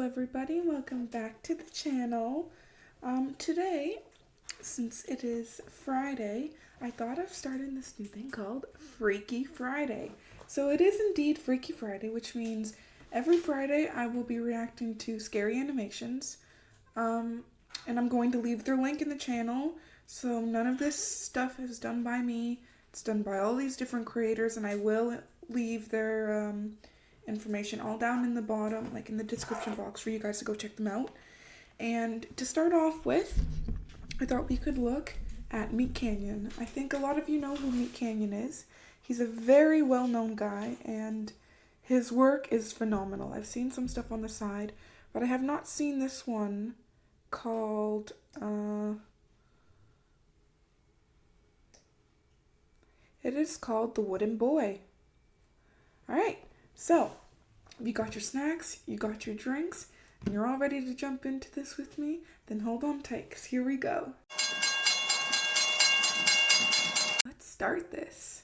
everybody, welcome back to the channel. Today, since it is Friday, I thought of starting this new thing called Freaky Friday. So it is indeed Freaky Friday, which means every Friday I will be reacting to scary animations. And I'm going to leave their link in the channel, so none of this stuff is done by me. It's done by all these different creators, and I will leave their information all down in the bottom, like in the description box, for you guys to go check them out. And to start off with, I thought we could look at Meat Canyon. I think a lot of you know who Meat Canyon is. He's a very well-known guy, and his work is phenomenal. I've seen some stuff on the side, but I have not seen this one called, it is called The Wooden Boy. Alright, so if you got your snacks, you got your drinks, and you're all ready to jump into this with me, then hold on tight, because here we go. Let's start this.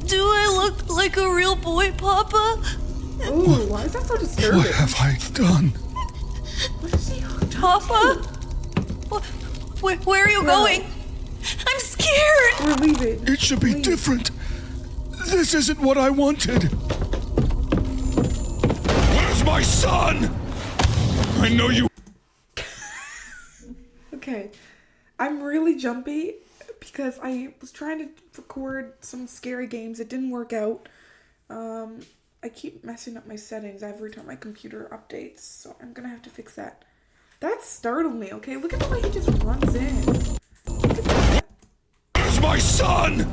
Do I look like a real boy, Papa? Ooh, why is that so disturbing? What have I done? What is he hooked up Papa? Where are you going? I'm scared! to? We're leaving. It should be Please. different. This isn't what I wanted. Where's my son? I know you. Okay, I'm really jumpy because I was trying to record some scary games. It didn't work out. I keep messing up my settings every time my computer updates, so I'm gonna have to fix that. That startled me, okay? Look at the way he just runs in. Look at that. Where's my son?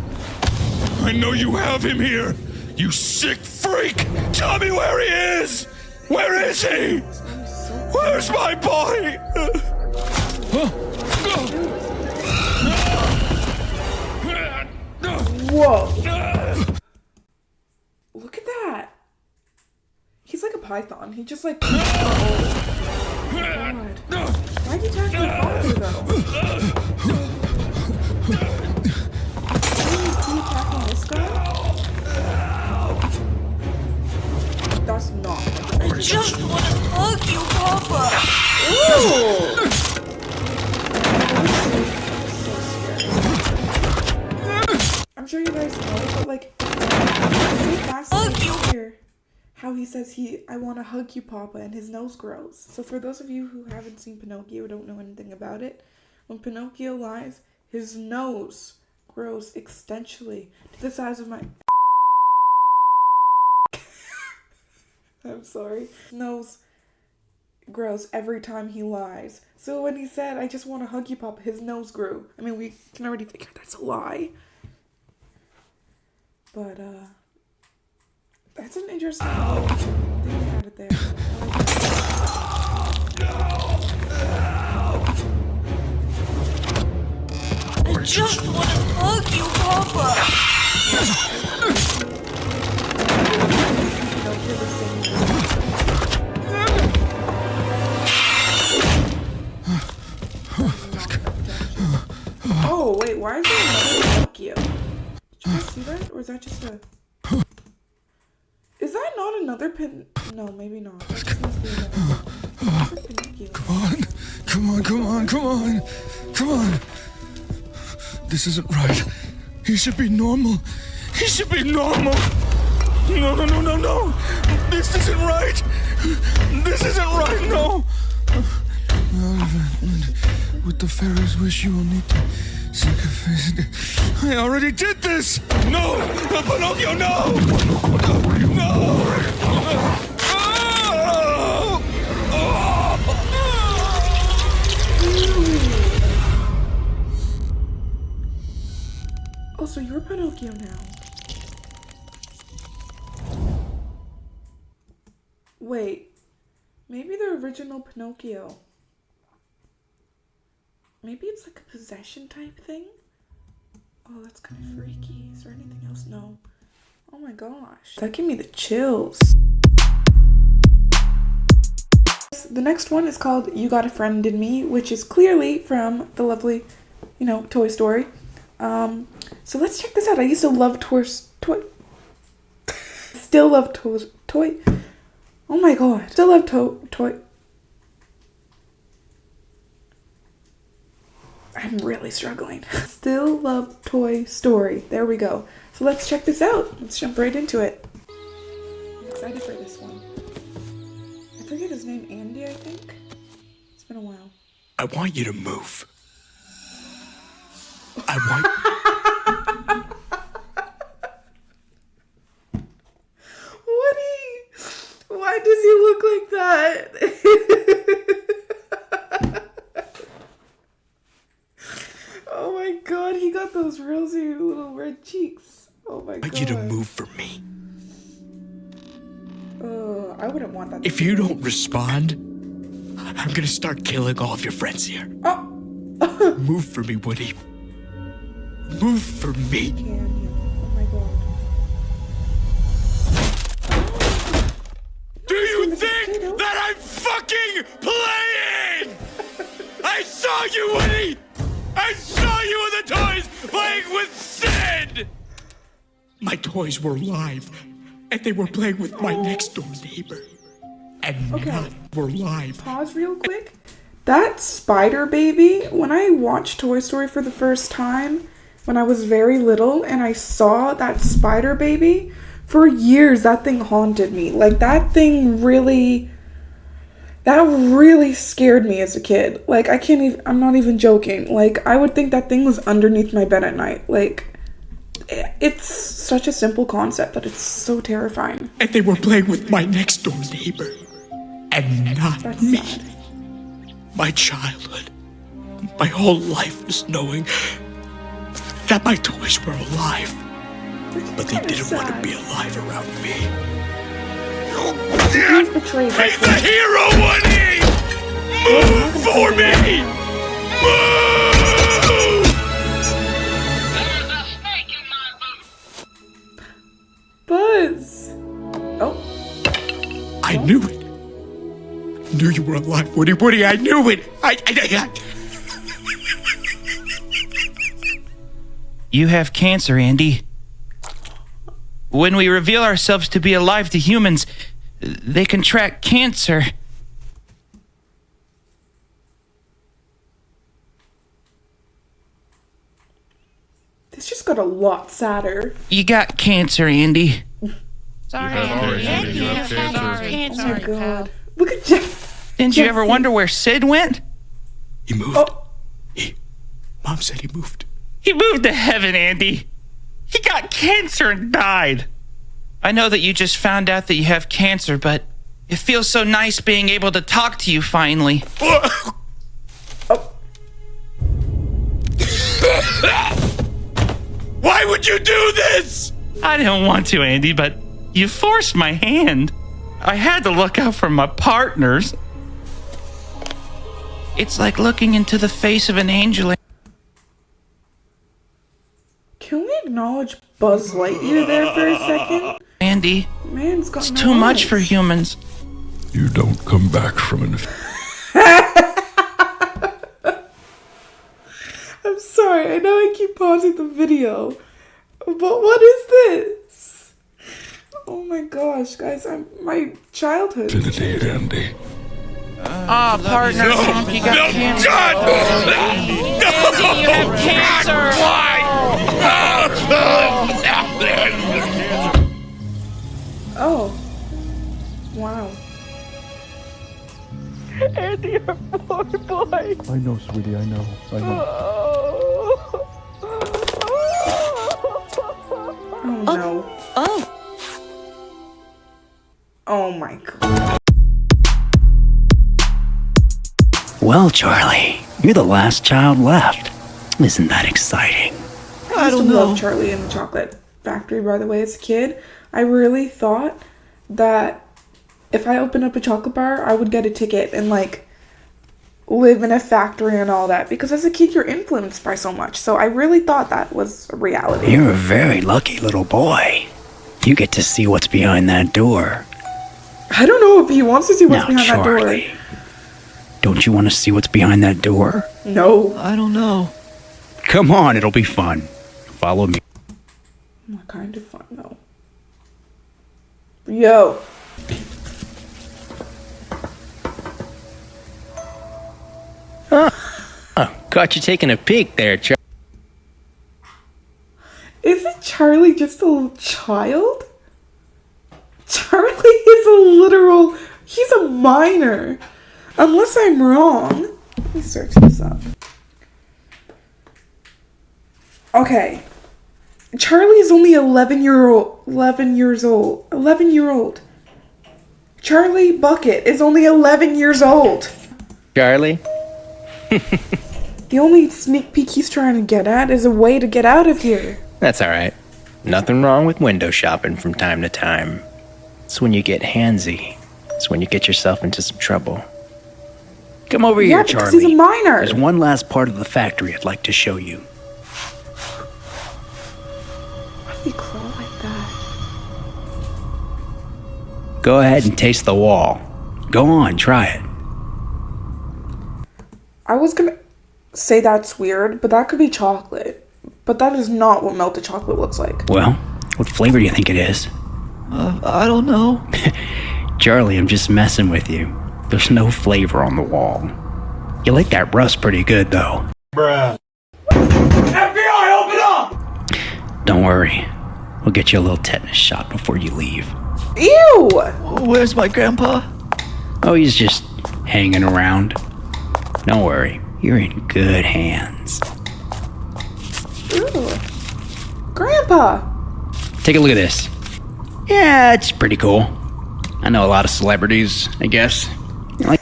I know you have him here. You sick freak! Tell me where he is! Where is he? Where's my boy? Whoa! Look at that! He's like a python. He just like... Oh my god. Why'd you attack my father though? Is he attacking this guy? That's not. I just want to hug you, Papa! Ooh! I'm sure you guys know, but like, it's so fascinating to hear how he says I want to hug you, Papa, and his nose grows. So for those of you who haven't seen Pinocchio or don't know anything about it, when Pinocchio lies, his nose grows extensionally to the size of my... I'm sorry. His nose grows every time he lies. So when he said, I just want to hug you, Papa, his nose grew. I mean, we can already figure that's a lie. But, that's an interesting thing they had it there. I just want to hug you, Papa! Oh, wait, why is there another Pinocchio? Did you guys see that? Or is that just a... Is that not another No, maybe not. That just must be another Pinocchio. Come on. This isn't right. He should be normal. No. This isn't right. No. With the Pharaoh's wish, you will need to sacrifice it. I already did this. No, Pinocchio, no. Oh, so you're Pinocchio now. Wait, maybe the original Pinocchio. Maybe it's like a possession type thing? Oh, that's kind of freaky. Is there anything else? No. Oh my gosh. That gave me the chills. The next one is called You Got a Friend in Me, which is clearly from the lovely, Toy Story. So let's check this out. I used to love still love toy. Oh my god. Still love toy. I'm really struggling. Still love Toy Story. There we go. So let's check this out. Let's jump right into it. I'm excited for this one. I forget his name, Andy, I think. It's been a while. I want you to move. I want... Woody! Why does he look like that? Oh my god, he got those rosy little red cheeks. Oh my god. I want you to move for me. I wouldn't want that. If you don't respond, I'm gonna start killing all of your friends here. Oh. Move for me, Woody. Move for me. Oh my god. Do you think that I'm fucking playing? I saw you, Woody! I saw you in the toys playing with Sid! My toys were live, and they were playing with my next door neighbor. And not were live. Pause real quick. That spider baby, when I watched Toy Story for the first time, when I was very little, and I saw that spider baby, for years that thing haunted me. Like, that thing really... That really scared me as a kid. Like, I'm not even joking. Like, I would think that thing was underneath my bed at night. Like, it's such a simple concept, but it's so terrifying. And they were playing with my next door neighbor. And not That's me. sad. My childhood, my whole life was knowing that my toys were alive. But they didn't want to be alive around me. You can't be the hero, Woody! Move for me! Move! There's a snake in my boot. Buzz! Oh. I knew it. I knew you were alive, Woody. Woody, I knew it. I... You have cancer, Andy. When we reveal ourselves to be alive to humans, they contract cancer. This just got a lot sadder. You got cancer, Andy. Sorry, Andy. You have cancer. Oh my god. Look at Jeff. Didn't you ever wonder where Sid went? He moved. Oh. Mom said he moved. He moved to heaven, Andy. He got cancer and died. I know that you just found out that you have cancer, but it feels so nice being able to talk to you finally. Oh. Why would you do this? I didn't want to, Andy, but you forced my hand. I had to look out for my partners. It's like looking into the face of an angel. Can we acknowledge Buzz Lightyear there for a second? Andy, Man's got it's no too much eyes. for humans. You don't come back from an... I'm sorry, I know I keep pausing the video, but what is this? Oh my gosh, guys, my childhood. Infinity, Andy. Ah, partner, you got cancer. Andy, you have cancer. Oh. Wow. Andy, your poor boy. I know, sweetie, I know. Oh no. Oh. Oh my god. Well, Charlie, you're the last child left. Isn't that exciting? I used to love Charlie and the Chocolate Factory, by the way, as a kid. I really thought that if I opened up a chocolate bar, I would get a ticket and, like, live in a factory and all that. Because as a kid, you're influenced by so much. So I really thought that was a reality. You're a very lucky little boy. You get to see what's behind that door. I don't know if he wants to see what's Now, behind Charlie, that door. don't you want to see what's behind that door? No. I don't know. Come on, it'll be fun. Follow me. What kind of fun though? Yo. Oh, caught you taking a peek there, Charlie. Isn't Charlie just a little child? Charlie is a literal... He's a minor. Unless I'm wrong. Let me search this up. Okay. Charlie is only 11 years old. Charlie Bucket is only 11 years old. Charlie? The only sneak peek he's trying to get at is a way to get out of here. That's alright. Nothing wrong with window shopping from time to time. It's when you get handsy. It's when you get yourself into some trouble. Come over here, because Charlie. he's a minor. There's one last part of the factory I'd like to show you. Why do you crawl like that? Go ahead and taste the wall. Go on, try it. I was gonna say that's weird, but that could be chocolate. But that is not what melted chocolate looks like. Well, what flavor do you think it is? I don't know. Charlie, I'm just messing with you. There's no flavor on the wall. You like that rust pretty good, though. Bruh. FBI, open up! Don't worry. We'll get you a little tetanus shot before you leave. Ew! Where's my grandpa? Oh, he's just hanging around. Don't worry. You're in good hands. Ew. Grandpa! Take a look at this. Yeah, it's pretty cool. I know a lot of celebrities, I guess. Do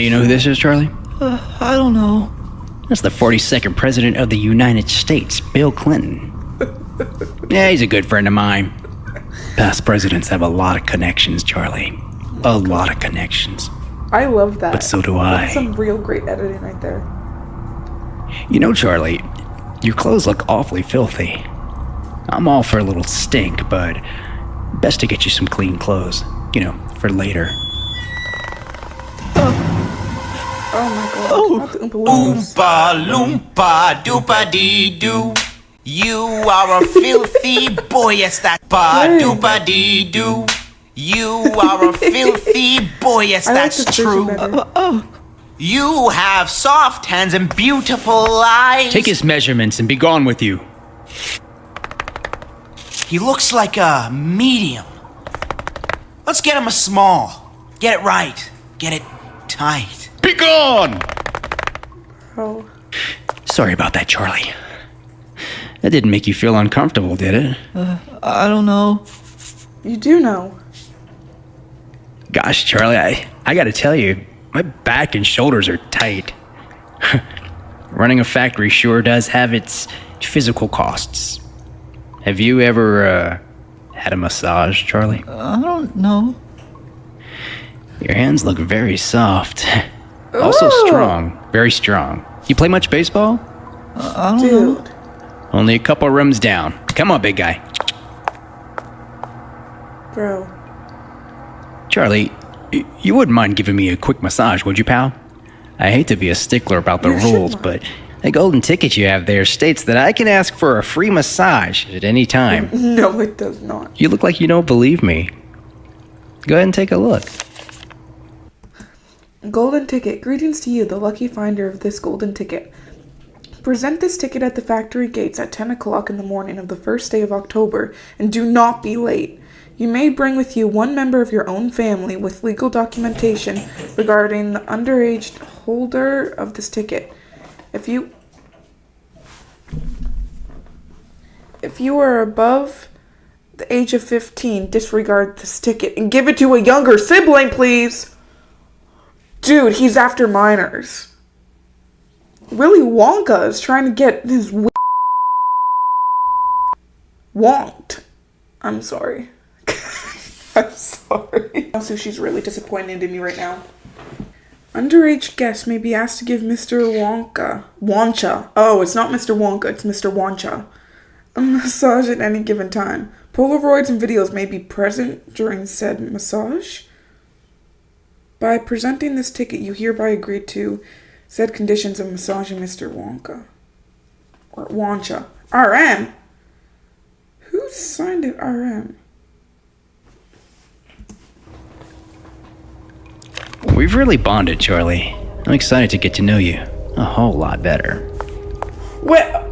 you know who this is, Charlie? I don't know. That's the 42nd President of the United States, Bill Clinton. Yeah, he's a good friend of mine. Past presidents have a lot of connections, Charlie. A lot of connections. I love that. But so do I. That's some real great editing right there. You know, Charlie, your clothes look awfully filthy. I'm all for a little stink, but best to get you some clean clothes. You know, for later. Oh my god. Not the Oompa Loompas. Oompa loompa doopa dee doo. You are a filthy boy, yes that's ba doopa dee doo. You are a filthy boy, yes I like that's this version true. better. You have soft hands and beautiful eyes. Take his measurements and be gone with you. He looks like a medium. Let's get him a small. Get it right. Get it tight. Be gone! Oh. Sorry about that, Charlie. That didn't make you feel uncomfortable, did it? I don't know. You do know. Gosh, Charlie, I gotta tell you, my back and shoulders are tight. Running a factory sure does have its physical costs. Have you ever, had a massage, Charlie? I don't know. Your hands look very soft. Also Ooh. strong. Very strong. You play much baseball? I don't know. Dude. Only a couple rooms down. Come on, big guy. Bro. Charlie, you wouldn't mind giving me a quick massage, would you, pal? I hate to be a stickler about the You should rules, mind. but the golden ticket you have there states that I can ask for a free massage at any time. No, it does not. You look like you don't believe me. Go ahead and take a look. Golden ticket. Greetings to you, the lucky finder of this golden ticket. Present this ticket at the factory gates at 10 o'clock in the morning of the first day of October, and do not be late. You may bring with you one member of your own family with legal documentation regarding the underage holder of this ticket. If you are above the age of 15, disregard this ticket and give it to a younger sibling, please. Dude, he's after minors. Willy Wonka is trying to get his wonked. I'm sorry. I'm sorry. Also, she's really disappointed in me right now. Underage guests may be asked to give Mr. Wonka. Oh, it's not Mr. Wonka, it's Mr. Wancha. A massage at any given time. Polaroids and videos may be present during said massage. By presenting this ticket, you hereby agree to said conditions of massaging Mr. Wonka. or Wancha. RM? Who signed it RM? We've really bonded, Charlie. I'm excited to get to know you a whole lot better. What?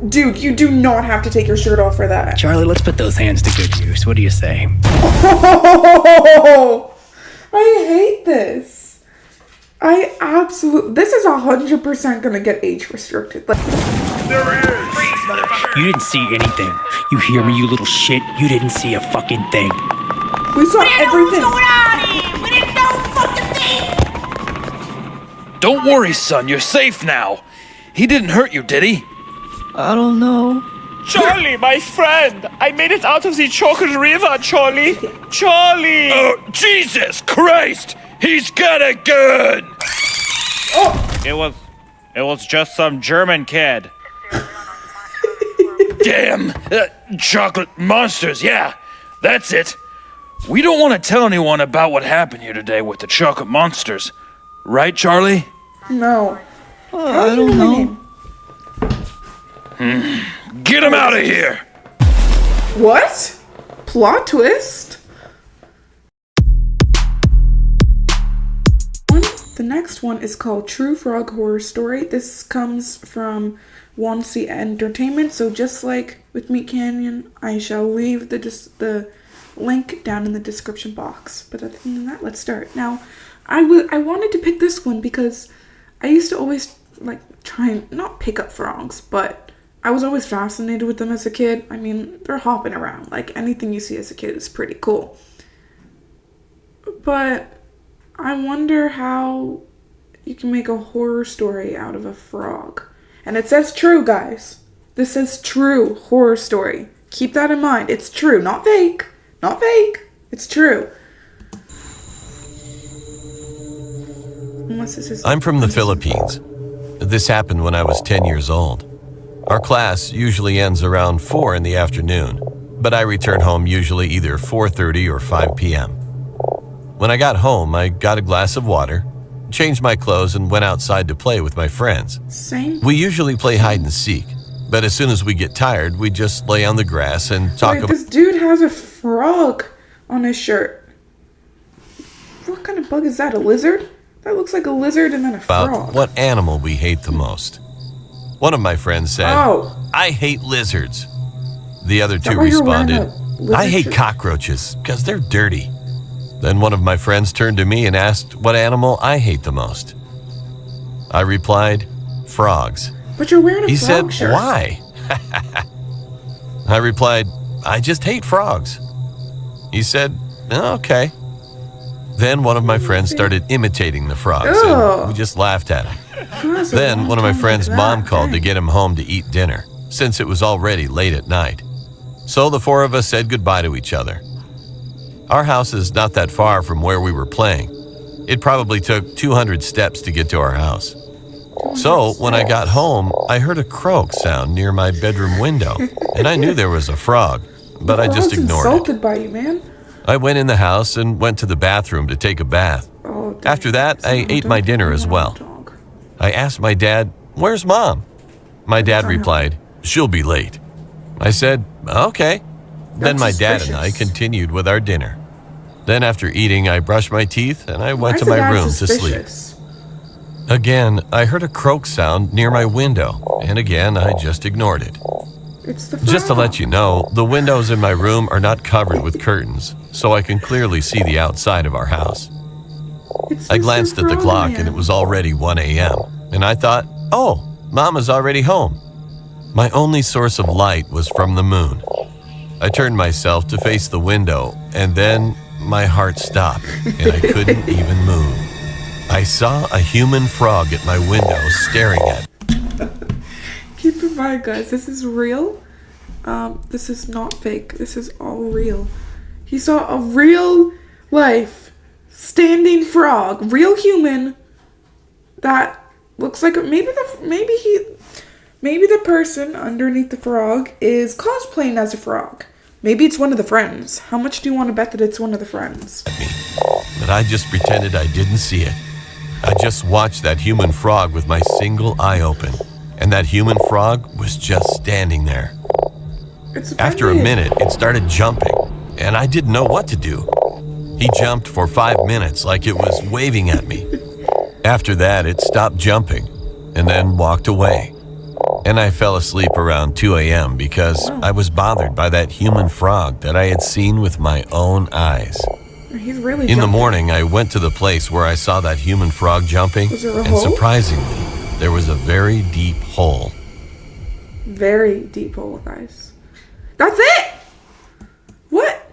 Dude, you do not have to take your shirt off for that. Charlie, let's put those hands to good use. What do you say? Oh, I hate this. This is 100% gonna get age restricted. Like, You didn't see anything. You hear me, you little shit? You didn't see a fucking thing. we saw everything. We didn't know fucking thing! Don't worry, son. You're safe now. He didn't hurt you, did he? I don't know. Charlie, my friend! I made it out of the chocolate river, Charlie! Charlie! Oh, Jesus Christ! He's got a gun! It was just some German kid. Damn! Chocolate monsters, yeah. That's it. We don't want to tell anyone about what happened here today with the chocolate monsters. Right, Charlie? No. I don't know. Get him out of here! What? Plot twist? The next one is called True Frog Horror Story. This comes from Wannsee Entertainment. So just like with Meat Canyon, I shall leave the link down in the description box. But other than that, let's start. Now, I wanted to pick this one because I used to always like try and not pick up frogs, but I was always fascinated with them as a kid. I mean, they're hopping around. Like anything you see as a kid is pretty cool. But I wonder how you can make a horror story out of a frog. And it says true, guys. This says true horror story. Keep that in mind. It's true, not fake. Not fake. It's true. Unless this is... I'm from the Philippines. This happened when I was 10 years old. Our class usually ends around 4 in the afternoon, but I return home usually either 4:30 or 5 p.m. When I got home, I got a glass of water, changed my clothes, and went outside to play with my friends. Same. We usually play hide and seek, but as soon as we get tired, we just lay on the grass and talk Wait, about... this dude has a frog on his shirt. What kind of bug is that? A lizard? That looks like a lizard and then a frog. what animal we hate the most. One of my friends said, Oh. I hate lizards. The other two why you're wearing responded, a lizard I hate shirt?" cockroaches because they're dirty. Then one of my friends turned to me and asked what animal I hate the most. I replied, frogs. But you're wearing a He frog said, shirt. why? I replied, I just hate frogs. He said, "Oh, okay. Then one of my friends started imitating the frogs, Ugh. and we just laughed at him. That's a Then long one of my time friend's like mom that. called to Dang. get him home to eat dinner, since it was already late at night. So the four of us said goodbye to each other. Our house is not that far from where we were playing. It probably took 200 steps to get to our house. So when I got home, I heard a croak sound near my bedroom window, and I knew there was a frog, but I just Frog's ignored it. insulted by you, man. I went in the house and went to the bathroom to take a bath. Oh, dang. After that, It's I not a ate my dog, dinner it's as not a well. dog. I asked my dad, "Where's Mom?" My dad replied, "She'll be late." I said, "Okay." Then That's my dad and I suspicious. continued with our dinner. Then after eating, I brushed my teeth and I went Why to is the my dad room to sleep. suspicious? Again, I heard a croak sound near my window, and again, I just ignored it. It's the Just to frog. let you know, the windows in my room are not covered with curtains, so I can clearly see the outside of our house. It's I Mr. glanced at the Frog clock Man. and it was already 1 a.m. And I thought, oh, Mom is already home. My only source of light was from the moon. I turned myself to face the window and then my heart stopped and I couldn't even move. I saw a human frog at my window staring at me. Keep in mind, guys, this is real. This is not fake. This is all real. He saw a real life standing frog, real human, that looks like maybe the person underneath the frog is cosplaying as a frog. Maybe it's one of the friends. How much do you want to bet that it's one of the friends? But I just pretended I didn't see it. I just watched that human frog with my single eye open. And that human frog was just standing there. It's After a minute, it started jumping, and I didn't know what to do. He jumped for 5 minutes like it was waving at me. After that, it stopped jumping and then walked away. And I fell asleep around 2 a.m. because I was bothered by that human frog that I had seen with my own eyes. He's really In the jumping. morning, I went to the place where I saw that human frog jumping, Was there a and hole? surprisingly, there was a very deep hole. Very deep hole, guys. That's it! What?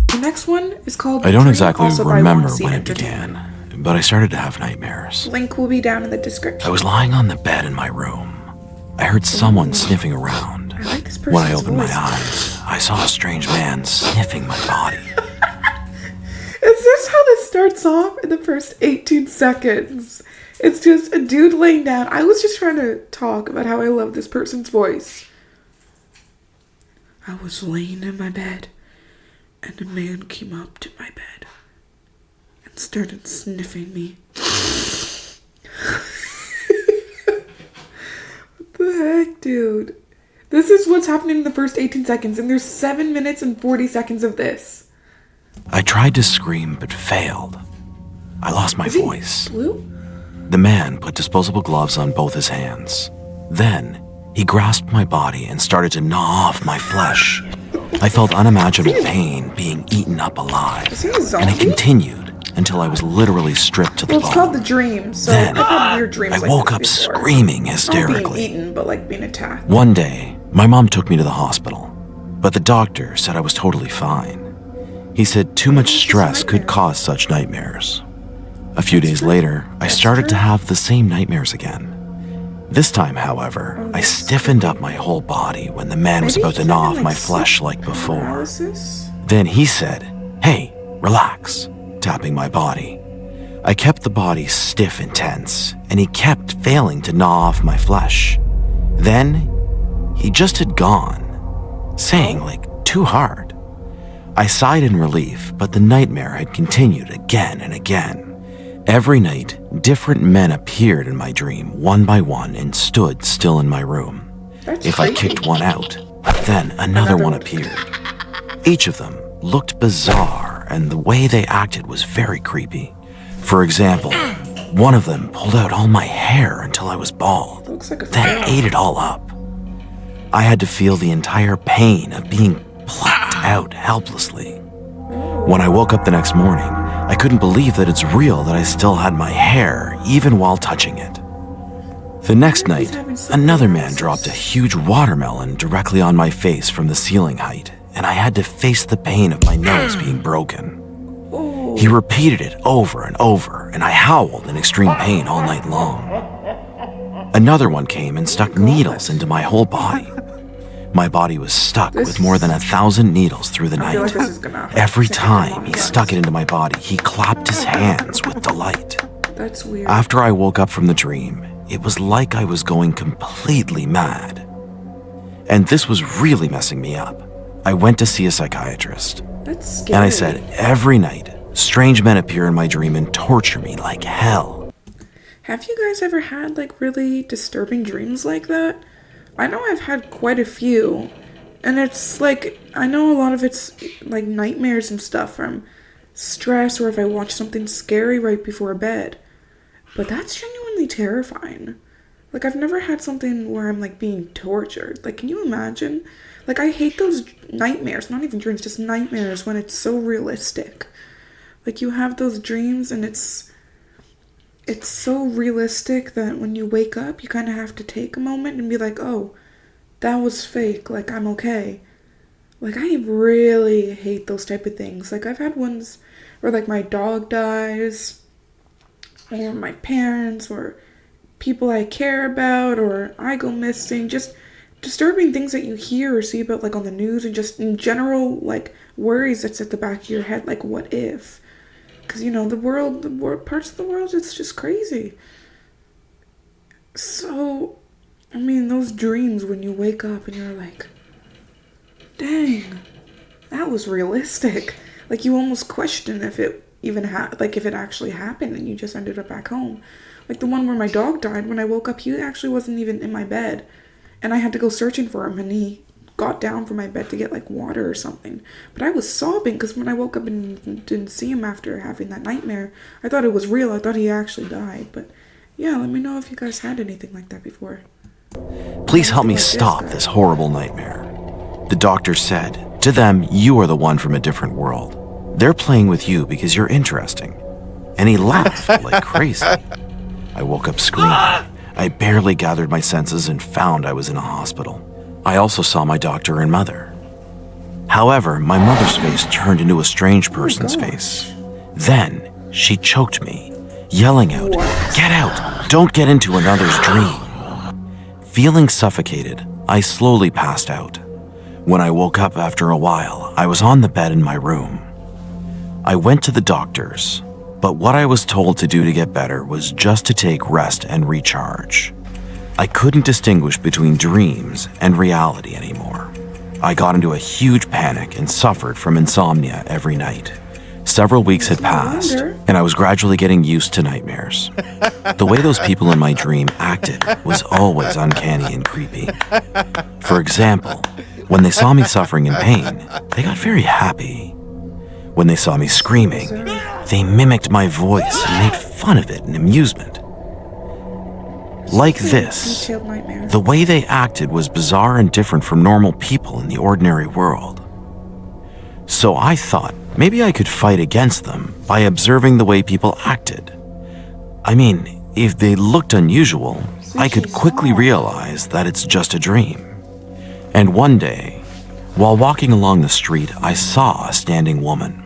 The next one is called I don't Dream, exactly also by remember Wannsee when it Entertainment. began, but I started to have nightmares. Link will be down in the description. I was lying on the bed in my room. I heard someone sniffing around. I like this When I person's opened my voice. eyes, I saw a strange man sniffing my body. Is this how this starts off in the first 18 seconds? It's just a dude laying down. I was just trying to talk about how I love this person's voice. I was laying in my bed, and a man came up to my bed and started sniffing me. What the heck, dude? This is what's happening in the first 18 seconds, and there's 7 minutes and 40 seconds of this. I tried to scream but failed. I lost my Is he voice. blue? The man put disposable gloves on both his hands. Then, he grasped my body and started to gnaw off my flesh. I felt unimaginable pain being eaten up alive. Is he a And zombie? it continued until I was literally stripped to the Well, it's called bone. the dream, so Then, I've had weird dreams I like woke this up before. screaming Not hysterically. being eaten, but like being attacked. One day, my mom took me to the hospital, but the doctor said I was totally fine. He said too much stress could cause such nightmares. A few days later, I started to have the same nightmares again. This time, however, I stiffened up my whole body when the man was Maybe about to he's gnaw having, off my like, flesh sleep like before. paralysis? Then he said, "Hey, relax," tapping my body. I kept the body stiff and tense, and he kept failing to gnaw off my flesh. Then, he just had gone, saying like too hard. I sighed in relief, but the nightmare had continued again and again. Every night, different men appeared in my dream one by one and stood still in my room. That's If I creepy. kicked one out, then another one appeared. Each of them looked bizarre, and the way they acted was very creepy. For example, one of them pulled out all my hair until I was bald, Looks like a then frog. ate it all up. I had to feel the entire pain of being plucked out helplessly. When I woke up the next morning, I couldn't believe that it's real that I still had my hair, even while touching it. The next night, another man dropped a huge watermelon directly on my face from the ceiling height, and I had to face the pain of my nose being broken. He repeated it over and over, and I howled in extreme pain all night long. Another one came and stuck needles into my whole body. My body was stuck with more than 1,000 needles through the I feel night. like this is gonna Every take a time long he time. stuck it into my body, he clapped his hands with delight. That's weird. After I woke up from the dream, it was like I was going completely mad. And this was really messing me up. I went to see a psychiatrist, That's scary. and I said every night, strange men appear in my dream and torture me like hell. Have you guys ever had like really disturbing dreams like that? I know I've had quite a few. And it's like, I know a lot of it's like nightmares and stuff from stress or if I watch something scary right before bed. But that's genuinely terrifying. Like, I've never had something where I'm like being tortured. Like, can you imagine? Like, I hate those nightmares, not even dreams, just nightmares when it's so realistic. Like, you have those dreams and it's so realistic that when you wake up, you kind of have to take a moment and be like, oh, that was fake. Like, I'm okay. Like, I really hate those type of things. Like, I've had ones where, like, my dog dies, or my parents, or people I care about, or I go missing. Just disturbing things that you hear or see about, like, on the news, and just in general, like, worries that's at the back of your head. Like, what if? Because, you know, the world, parts of the world, it's just crazy. So, I mean, those dreams when you wake up and you're like, dang, that was realistic. Like, you almost question if it even like if it actually happened and you just ended up back home. Like the one where my dog died, when I woke up, he actually wasn't even in my bed. And I had to go searching for him, and he got down from my bed to get like water or something. But I was sobbing because when I woke up and didn't see him after having that nightmare, I thought it was real. I thought he actually died. But yeah, let me know if you guys had anything like that before. Please help me stop this horrible nightmare. The doctor said, to them, you are the one from a different world. They're playing with you because you're interesting. And he laughed like crazy. I woke up screaming. I barely gathered my senses and found I was in a hospital. I also saw my doctor and mother. However, my mother's face turned into a strange person's face. Then, she choked me, yelling out, "Get out! Don't get into another's dream!" Feeling suffocated, I slowly passed out. When I woke up after a while, I was on the bed in my room. I went to the doctor's, but what I was told to do to get better was just to take rest and recharge. I couldn't distinguish between dreams and reality anymore. I got into a huge panic and suffered from insomnia every night. Several weeks had passed, and I was gradually getting used to nightmares. The way those people in my dream acted was always uncanny and creepy. For example, when they saw me suffering in pain, they got very happy. When they saw me screaming, they mimicked my voice and made fun of it in amusement. Like this, the way they acted was bizarre and different from normal people in the ordinary world. So I thought maybe I could fight against them by observing the way people acted. I mean, if they looked unusual, I could quickly realize that it's just a dream. And one day, while walking along the street, I saw a standing woman.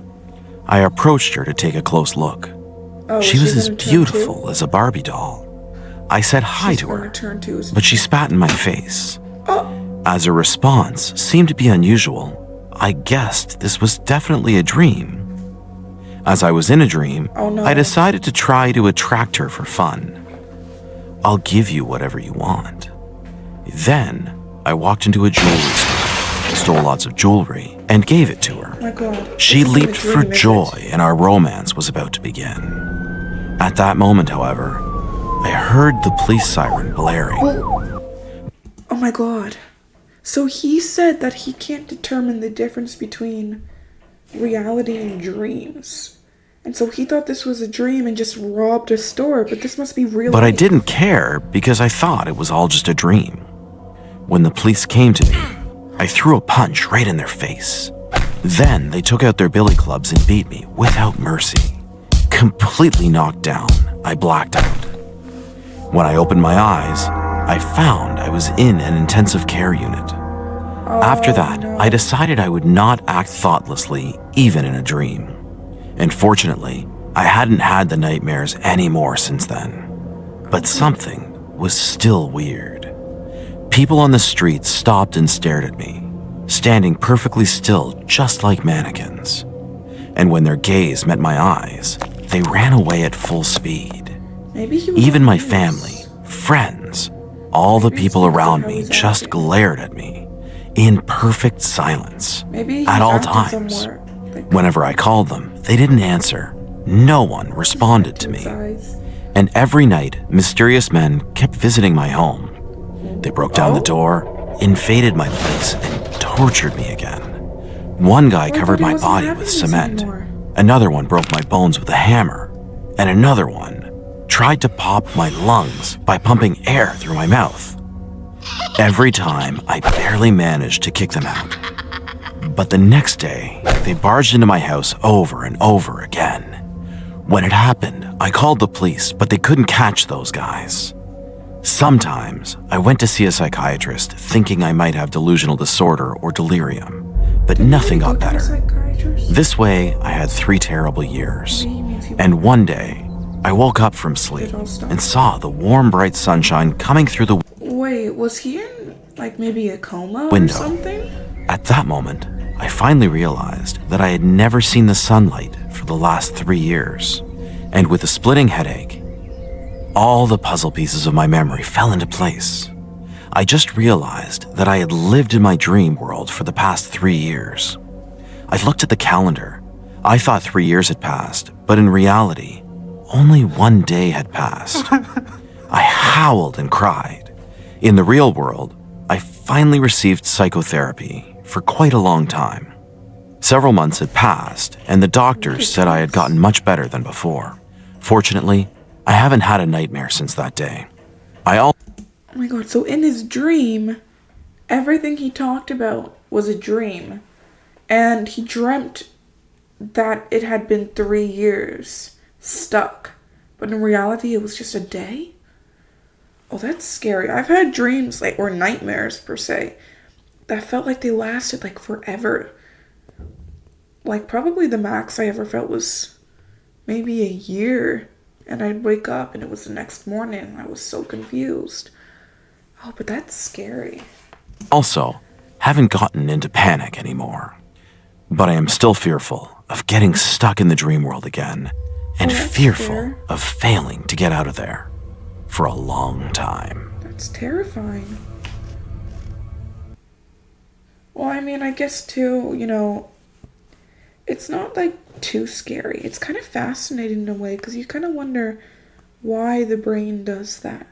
I approached her to take a close look. She was as beautiful as a Barbie doll. I said hi to her, but she spat in my face. As a response seemed to be unusual, I guessed this was definitely a dream. As I was in a dream, I decided to try to attract her for fun. "I'll give you whatever you want." Then, I walked into a jewelry store, stole lots of jewelry, and gave it to her. Oh my God. She leaped for joy, and our romance was about to begin. At that moment, however, I heard the police siren blaring. Oh my God. So he said that he can't determine the difference between reality and dreams. And so he thought this was a dream and just robbed a store, but this must be real. But I didn't care because I thought it was all just a dream. When the police came to me, I threw a punch right in their face. Then they took out their billy clubs and beat me without mercy. Completely knocked down, I blacked out. When I opened my eyes, I found I was in an intensive care unit. After that, I decided I would not act thoughtlessly, even in a dream. And fortunately, I hadn't had the nightmares anymore since then. But something was still weird. People on the street stopped and stared at me, standing perfectly still, just like mannequins. And when their gaze met my eyes, they ran away at full speed. Even my family, friends, all the people around me just glared at me in perfect silence at all times. Whenever I called them, they didn't answer. No one responded to me. And every night, mysterious men kept visiting my home. They broke down the door, invaded my place, and tortured me again. One guy covered my body with cement. Another one broke my bones with a hammer. And another one tried to pop my lungs by pumping air through my mouth. Every time, I barely managed to kick them out. But the next day, they barged into my house over and over again. When it happened, I called the police, but they couldn't catch those guys. Sometimes, I went to see a psychiatrist thinking I might have delusional disorder or delirium, but nothing got better. This way, I had 3 terrible years. And one day, I woke up from sleep and saw the warm, bright sunshine coming through the Wait, was he in, like, maybe a coma window. or something? At that moment, I finally realized that I had never seen the sunlight for the last 3 years. And with a splitting headache, all the puzzle pieces of my memory fell into place. I just realized that I had lived in my dream world for the past 3 years. I looked at the calendar. I thought 3 years had passed, but in reality, only 1 day had passed. I howled and cried. In the real world, I finally received psychotherapy for quite a long time. Several months had passed, and the doctors said I had gotten much better than before. Fortunately, I haven't had a nightmare since that day. Oh my god, so in his dream, everything he talked about was a dream. And he dreamt that it had been 3 years stuck. But in reality, it was just a day? Oh, that's scary. I've had dreams, or nightmares per se, that felt like they lasted forever. Probably the max I ever felt was maybe a year. And I'd wake up and it was the next morning and I was so confused. Oh, but that's scary. Also, haven't gotten into panic anymore. But I am still fearful of getting stuck in the dream world again, and fearful of failing to get out of there for a long time. That's terrifying. Well, I mean, I guess too, it's not too scary. It's kind of fascinating in a way because you kind of wonder why the brain does that.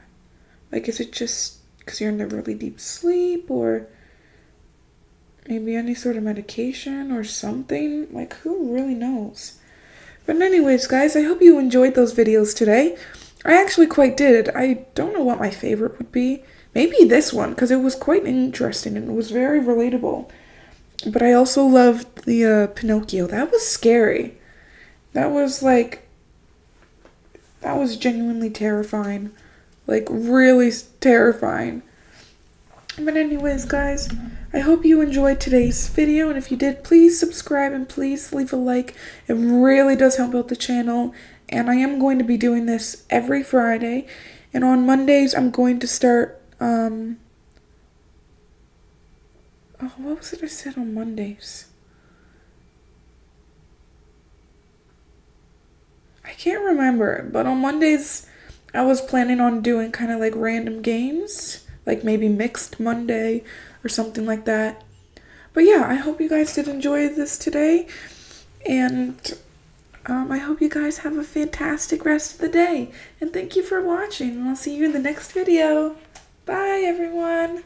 Is it just because you're in a really deep sleep, or maybe any sort of medication or something? Who really knows? But anyways, guys, I hope you enjoyed those videos today. I actually quite did. I don't know what my favorite would be. Maybe this one, because it was quite interesting and it was very relatable. But I also loved the Pinocchio. That was scary. That was genuinely terrifying. Really terrifying. But anyways, guys, I hope you enjoyed today's video. And if you did, please subscribe and please leave a like. It really does help out the channel. And I am going to be doing this every Friday. And on Mondays, I'm going to start... Oh, what was it I said on Mondays? I can't remember, but on Mondays I was planning on doing kind of random games, maybe Mixed Monday or something like that. But yeah, I hope you guys did enjoy this today, and I hope you guys have a fantastic rest of the day, and thank you for watching, and I'll see you in the next video. Bye, everyone!